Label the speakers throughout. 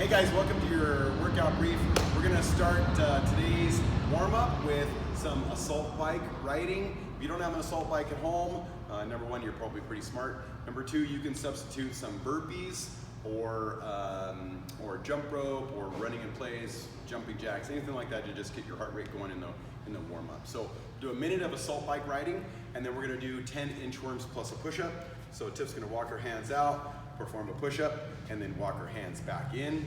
Speaker 1: Hey guys, welcome to your workout brief. We're gonna start today's warm-up with some assault bike riding. If you don't have an assault bike at home, number one, you're probably pretty smart. Number two, you can substitute some burpees or jump rope or running in place, jumping jacks, anything like that to just get your heart rate going in the warm-up. So do a minute of assault bike riding, and then we're gonna do 10 inchworms plus a push-up. So Tiff's gonna walk her hands out, perform a push-up, and then walk her hands back in.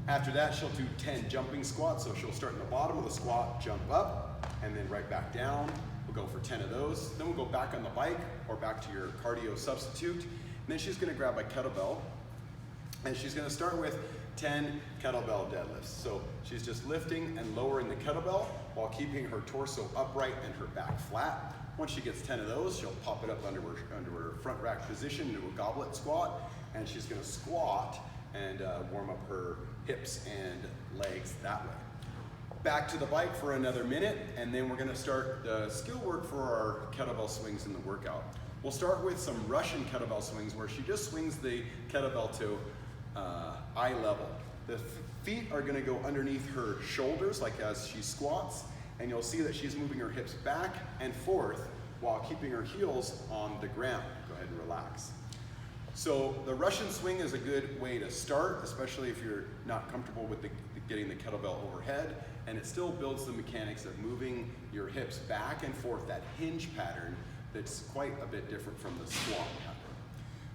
Speaker 1: After that, she'll do 10 jumping squats. So she'll start in the bottom of the squat, jump up, and then right back down. We'll go for 10 of those. Then we'll go back on the bike or back to your cardio substitute. And then she's gonna grab a kettlebell, and she's gonna start with 10 kettlebell deadlifts. So she's just lifting and lowering the kettlebell while keeping her torso upright and her back flat. Once she gets 10 of those, she'll pop it up under her front rack position into a goblet squat, and she's gonna squat and warm up her hips and legs that way. Back to the bike for another minute, and then we're gonna start the skill work for our kettlebell swings in the workout. We'll start with some Russian kettlebell swings where she just swings the kettlebell to eye level. The feet are gonna go underneath her shoulders like as she squats, and you'll see that she's moving her hips back and forth while keeping her heels on the ground. Go ahead and relax. So the Russian swing is a good way to start, especially if you're not comfortable with getting the kettlebell overhead, and it still builds the mechanics of moving your hips back and forth, that hinge pattern that's quite a bit different from the squat pattern.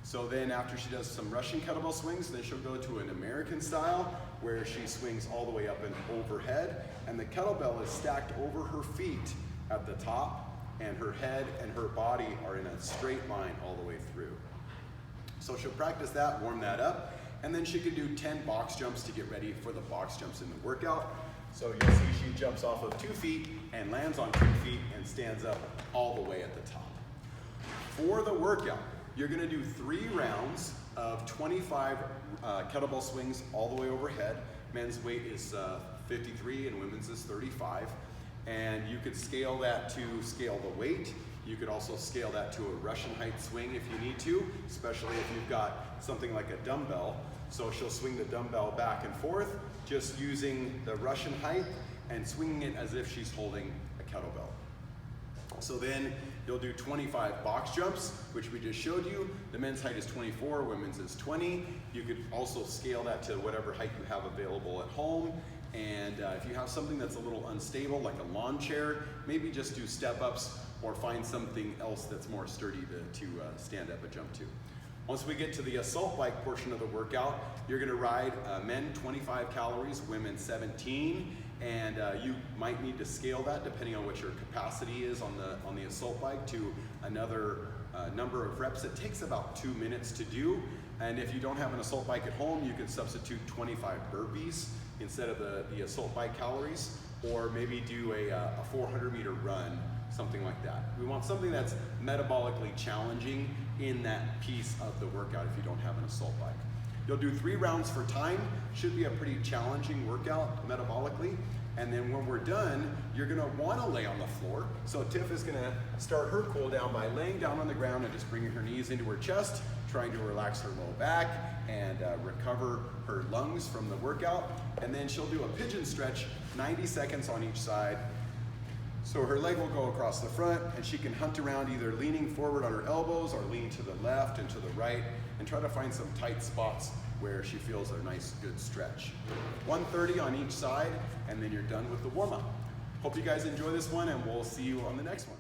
Speaker 1: So then after she does some Russian kettlebell swings, then she'll go to an American style where she swings all the way up and overhead, and the kettlebell is stacked over her feet at the top, and her head and her body are in a straight line all the way through. So she'll practice that, warm that up, and then she can do 10 box jumps to get ready for the box jumps in the workout. So you'll see she jumps off of 2 feet and lands on 2 feet and stands up all the way at the top. For the workout, you're gonna do 3 rounds of 25 kettlebell swings all the way overhead. Men's weight is 53 and women's is 35. And you could scale that to scale the weight. You could also scale that to a Russian height swing if you need to, especially if you've got something like a dumbbell. So she'll swing the dumbbell back and forth, just using the Russian height and swinging it as if she's holding a kettlebell. So then you'll do 25 box jumps, which we just showed you. The men's height is 24, women's is 20. You could also scale that to whatever height you have available at home. And if you have something that's a little unstable, like a lawn chair, maybe just do step-ups or find something else that's more sturdy to stand up and jump to. Once we get to the assault bike portion of the workout, you're gonna ride men 25 calories, women 17, and you might need to scale that depending on what your capacity is on the assault bike to another number of reps. It takes about 2 minutes to do, and if you don't have an assault bike at home, you can substitute 25 burpees instead of the assault bike calories, or maybe do a 400-meter run, something like that. We want something that's metabolically challenging in that piece of the workout if you don't have an assault bike. You'll do 3 rounds for time. Should be a pretty challenging workout metabolically. And then when we're done, you're gonna wanna lay on the floor. So Tiff is gonna start her cool down by laying down on the ground and just bringing her knees into her chest, trying to relax her low back and recover her lungs from the workout. And then she'll do a pigeon stretch, 90 seconds on each side. So her leg will go across the front, and she can hunt around either leaning forward on her elbows or lean to the left and to the right and try to find some tight spots where she feels a nice good stretch. 130 on each side, and then you're done with the warm-up. Hope you guys enjoy this one, and we'll see you on the next one.